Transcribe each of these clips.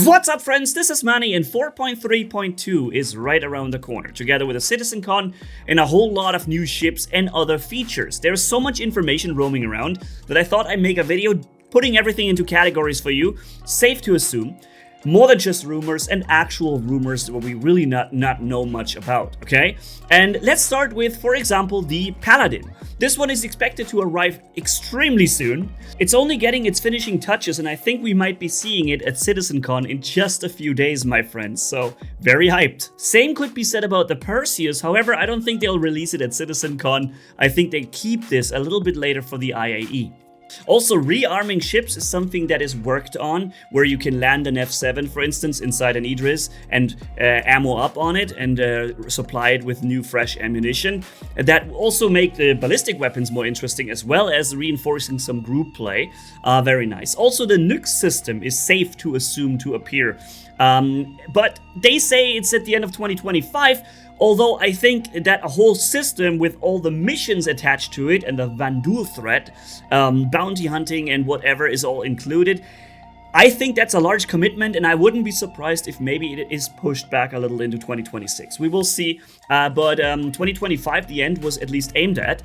What's up, friends? This is Manni, and 4.3.2 is right around the corner, together with a CitizenCon and a whole lot of new ships and other features. There's so much information roaming around that I thought I'd make a video putting everything into categories for you. Safe to assume, more than just rumors and actual rumors that we really not know much about, okay? And let's start with, for example, the Paladin. This one is expected to arrive extremely soon. It's only getting its finishing touches, and I think we might be seeing it at CitizenCon in just a few days, my friends, so very hyped. Same could be said about the Perseus, however, I don't think they'll release it at CitizenCon. I think they keep this a little bit later for the IAE. Also, rearming ships is something that is worked on, where you can land an F7, for instance, inside an Idris and ammo up on it and supply it with new fresh ammunition. That will also make the ballistic weapons more interesting, as well as reinforcing some group play. Very nice. Also, the nuke system is safe to assume to appear, but they say it's at the end of 2025. Although I think that a whole system with all the missions attached to it and the Vandul threat, bounty hunting and whatever is all included, I think that's a large commitment, and I wouldn't be surprised if maybe it is pushed back a little into 2026. We will see, but 2025, the end was at least aimed at.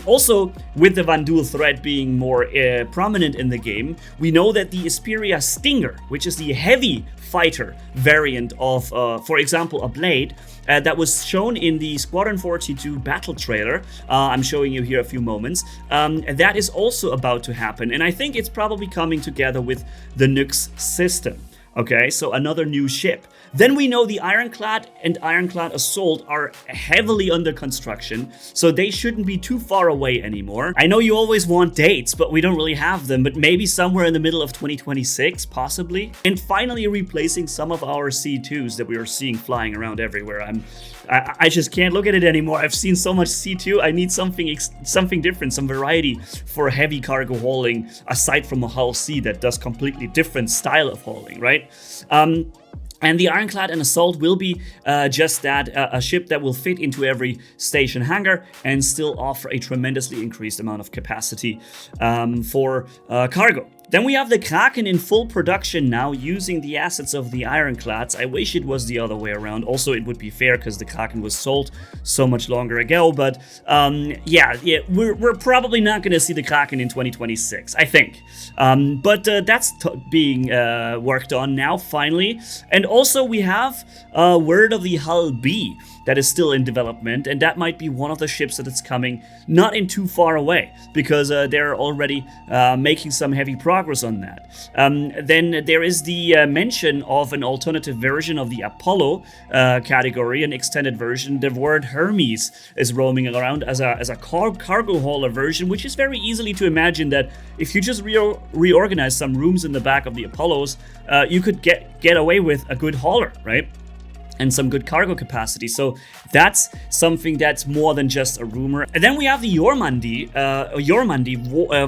Also, with the Vandul threat being more prominent in the game, we know that the Isperia Stinger, which is the heavy fighter variant of, for example, a blade, that was shown in the Squadron 42 battle trailer. I'm showing you here a few moments. That is also about to happen, and I think it's probably coming together with the Nux system. Okay, so another new ship. Then we know the Ironclad and Ironclad Assault are heavily under construction, so they shouldn't be too far away anymore. I know you always want dates, but we don't really have them, but maybe somewhere in the middle of 2026, possibly. And finally replacing some of our C2s that we are seeing flying around everywhere. I just can't look at it anymore. I've seen so much C2, I need something different, some variety for heavy cargo hauling, aside from a Hull C that does completely different style of hauling, right? And the Ironclad and Assault will be just that, a ship that will fit into every station hangar and still offer a tremendously increased amount of capacity for cargo. Then we have the Kraken in full production now, using the assets of the Ironclads. I wish it was the other way around. Also, it would be fair because the Kraken was sold so much longer ago. But yeah, we're probably not going to see the Kraken in 2026, I think. But that's being worked on now, finally. And also, we have word of the Hull B that is still in development, and that might be one of the ships that is coming not in too far away, because they're already making some heavy progress on that. Then there is the mention of an alternative version of the Apollo category, an extended version. The word Hermes is roaming around as a cargo hauler version, which is very easily to imagine that if you just reorganize some rooms in the back of the Apollos, you could get away with a good hauler, right? And some good cargo capacity. So that's something that's more than just a rumor. And then we have the Jormungandr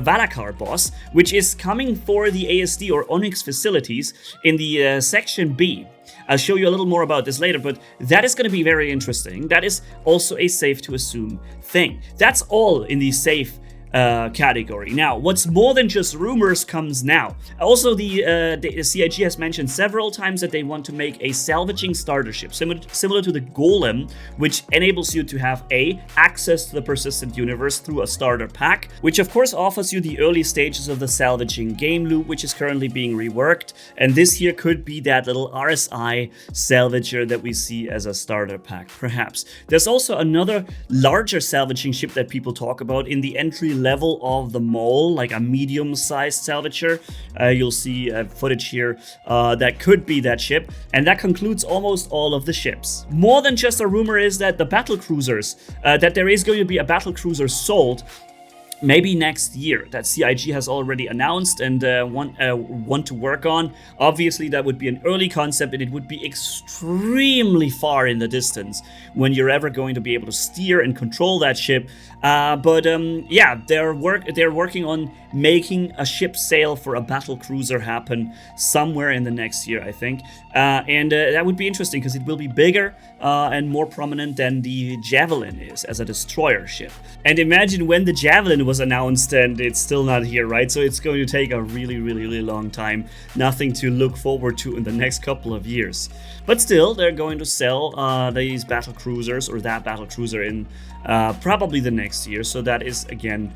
Valakar boss, which is coming for the ASD or Onyx facilities in the Section B. I'll show you a little more about this later, but that is going to be very interesting. That is also a safe to assume thing. That's all in the safe category. Now, what's more than just rumors comes now. Also, the CIG has mentioned several times that they want to make a salvaging starter ship, similar to the Golem, which enables you to have access to the persistent universe through a starter pack, which of course offers you the early stages of the salvaging game loop, which is currently being reworked. And this here could be that little RSI salvager that we see as a starter pack, perhaps. There's also another larger salvaging ship that people talk about in the entry level of the mall, like a medium-sized salvager. You'll see footage here that could be that ship, and that concludes almost all of the ships. More than just a rumor is that the battle cruisers, that there is going to be a battle cruiser sold maybe next year, that CIG has already announced and want to work on. Obviously, that would be an early concept, and it would be extremely far in the distance when you're ever going to be able to steer and control that ship. But yeah, they're working on making a ship sail for a battle cruiser happen somewhere in the next year, I think. And that would be interesting because it will be bigger and more prominent than the Javelin is as a destroyer ship. And imagine when the Javelin then was announced and it's still not here, right? So it's going to take a really, really, really long time. Nothing to look forward to in the next couple of years. But still, they're going to sell these battle cruisers, or that battle cruiser, in probably the next year. So that is, again,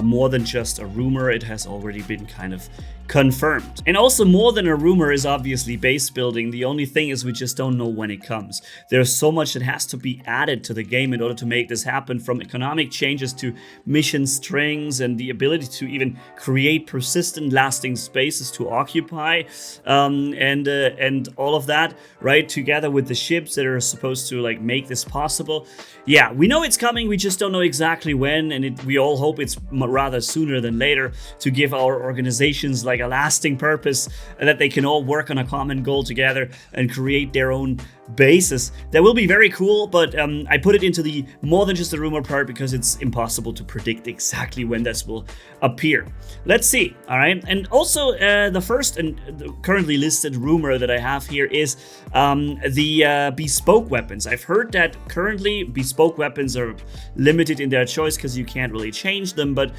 more than just a rumor. It has already been kind of confirmed. And also, more than a rumor is obviously base building. The only thing is we just don't know when it comes. There's so much that has to be added to the game in order to make this happen, from economic changes to mission strings and the ability to even create persistent lasting spaces to occupy, and all of that, right, together with the ships that are supposed to like make this possible. Yeah, we know it's coming, we just don't know exactly when, and we all hope it's rather sooner than later, to give our organizations like a lasting purpose, and that they can all work on a common goal together and create their own bases. That will be very cool, but I put it into the more than just a rumor part because it's impossible to predict exactly when this will appear. Let's see, all right? And also, the first and currently listed rumor that I have here is the bespoke weapons. I've heard that currently bespoke weapons are limited in their choice because you can't really change them, but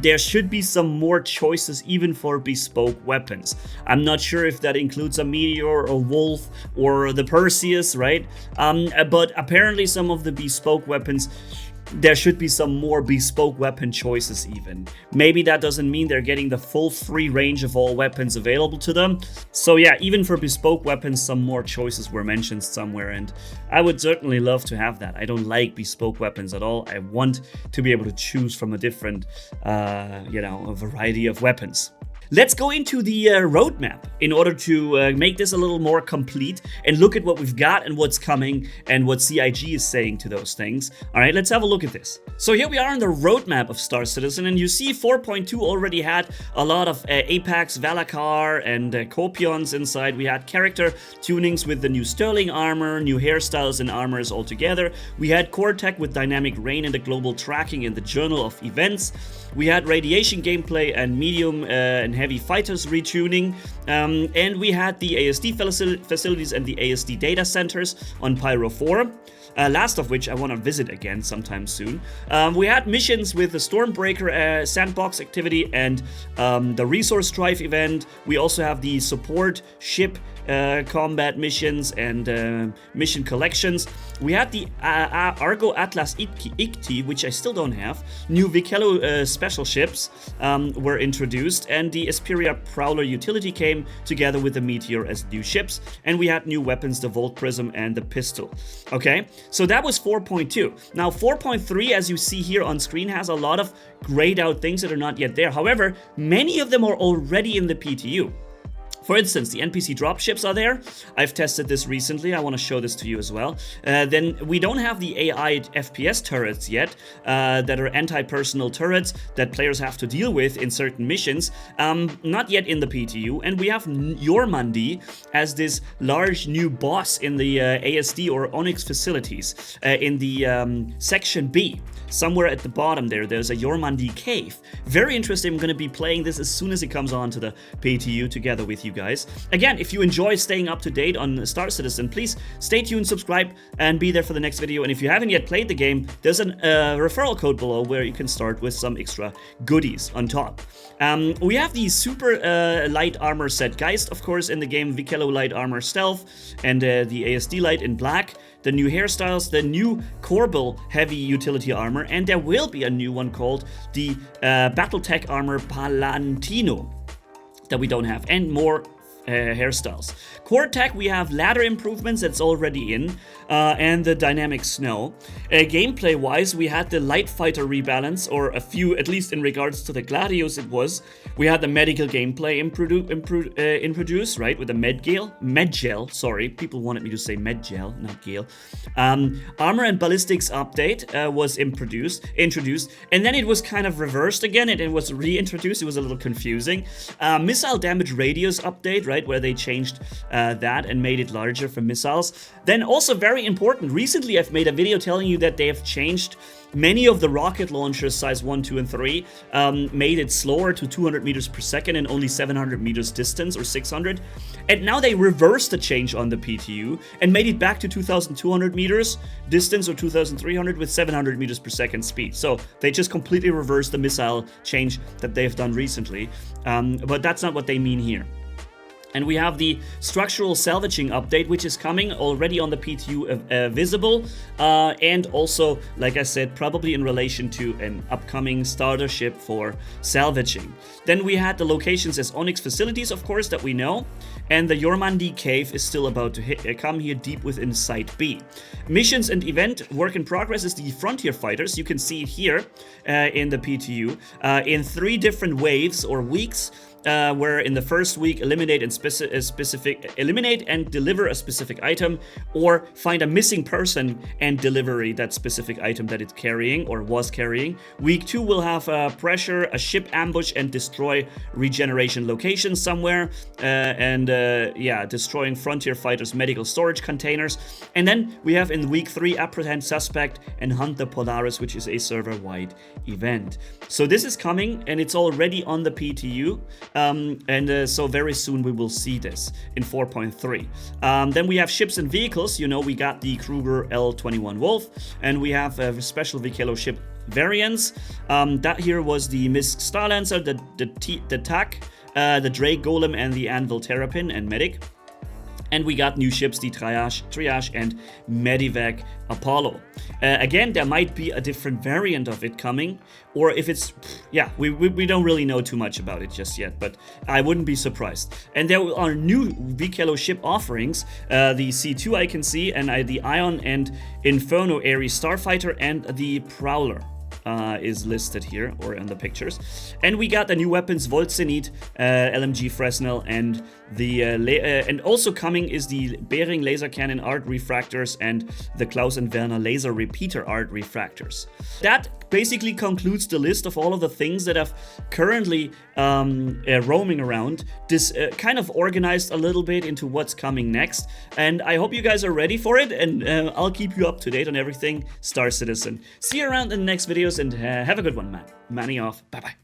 there should be some more choices even for bespoke weapons. I'm not sure if that includes a meteor or wolf or the Perseus, right? But apparently some of the bespoke weapons, there should be some more bespoke weapon choices even. Maybe that doesn't mean they're getting the full free range of all weapons available to them. So yeah, even for bespoke weapons, some more choices were mentioned somewhere, and I would certainly love to have that. I don't like bespoke weapons at all. I want to be able to choose from a different, a variety of weapons. Let's go into the roadmap in order to make this a little more complete and look at what we've got and what's coming and what CIG is saying to those things. All right, let's have a look at this. So here we are on the roadmap of Star Citizen, and you see 4.2 already had a lot of Apex, Valakar, and Copions inside. We had character tunings with the new Sterling armor, new hairstyles and armors altogether. We had core tech with dynamic rain and the global tracking in the journal of events. We had radiation gameplay and medium and heavy fighters retuning, and we had the ASD facilities and the ASD data centers on Pyro 4. Last of which I want to visit again sometime soon. We had missions with the Stormbreaker sandbox activity and the Resource Drive event. We also have the support ship combat missions and mission collections. We had the Argo Atlas Ikti, which I still don't have. New Vikello special ships were introduced, and the Esperia Prowler utility came together with the Meteor as new ships, and we had new weapons, the Volt Prism and the pistol. Okay, so that was 4.2. Now 4.3, as you see here on screen, has a lot of grayed out things that are not yet there. However, many of them are already in the PTU. For instance, the NPC dropships are there. I've tested this recently. I want to show this to you as well. Then we don't have the AI FPS turrets yet, that are anti-personal turrets that players have to deal with in certain missions. Not yet in the PTU. And we have Manni as this large new boss in the ASD or Onyx facilities in the Section B. Somewhere at the bottom there's a Manni cave. Very interesting. I'm going to be playing this as soon as it comes on to the PTU together with you guys. Again, if you enjoy staying up to date on Star Citizen, please stay tuned, subscribe, and be there for the next video. And if you haven't yet played the game, there's a referral code below where you can start with some extra goodies on top. We have the super light armor set Geist, of course, in the game, Vikello light armor stealth, and the ASD light in black. The new hairstyles, the new Corbel heavy utility armor, and there will be a new one called the Battletech armor Palantino that we don't have, and more hairstyles. Core tech, we have ladder improvements that's already in, and the dynamic snow. Gameplay wise, we had the light fighter rebalance, or a few, at least in regards to the Gladios it was. We had the medical gameplay introduced, right, with the Medgel, sorry, people wanted me to say Medgel, not Gale. Armor and ballistics update was introduced, and then it was kind of reversed again, and it was reintroduced. It was a little confusing. Missile damage radius update, right, where they changed that and made it larger for missiles. Then also very important, recently I've made a video telling you that they have changed many of the rocket launchers size 1, 2, and 3, made it slower to 200 meters per second and only 700 meters distance, or 600. And now they reversed the change on the PTU and made it back to 2,200 meters distance, or 2,300 with 700 meters per second speed. So they just completely reversed the missile change that they've done recently. But that's not what they mean here. And we have the structural salvaging update, which is coming already on the PTU visible. And also, like I said, probably in relation to an upcoming starter ship for salvaging. Then we had the locations as Onyx facilities, of course, that we know. And the Jormandi cave is still about to come here deep within Site B. Missions and event work in progress is the Frontier Fighters. You can see it here in the PTU in 3 different waves or weeks. Where in the first week eliminate and deliver a specific item, or find a missing person and deliver that specific item that it's carrying or was carrying. Week 2 will have pressure, a ship ambush, and destroy regeneration locations somewhere, yeah, destroying Frontier Fighters medical storage containers. And then we have in week 3 apprehend suspect and hunt the Polaris, which is a server-wide event. So this is coming and it's already on the PTU. So very soon we will see this in 4.3. Then we have ships and vehicles. You know, we got the Kruger L-21 Wolf, and we have special Vikelo ship variants. That here was the Misk Starlancer, the TAC, the Drake Golem, and the Anvil Terrapin and Medic. And we got new ships, the Triage and Medivac Apollo. Again, there might be a different variant of it coming, or if it's, yeah, we don't really know too much about it just yet, but I wouldn't be surprised. And there are new Vikelo ship offerings, the C2 I can see, and the Ion and Inferno Ares Starfighter, and the Prowler. Is listed here, or in the pictures. And we got the new weapons, Volt Zenit, LMG Fresnel, and the and also coming is the Bering laser cannon art refractors and the Klaus and Werner laser repeater art refractors. That basically concludes the list of all of the things that have currently roaming around. This kind of organized a little bit into what's coming next, and I hope you guys are ready for it, and I'll keep you up to date on everything Star Citizen. See you around in the next videos, and have a good one, man. Manni off. Bye-bye.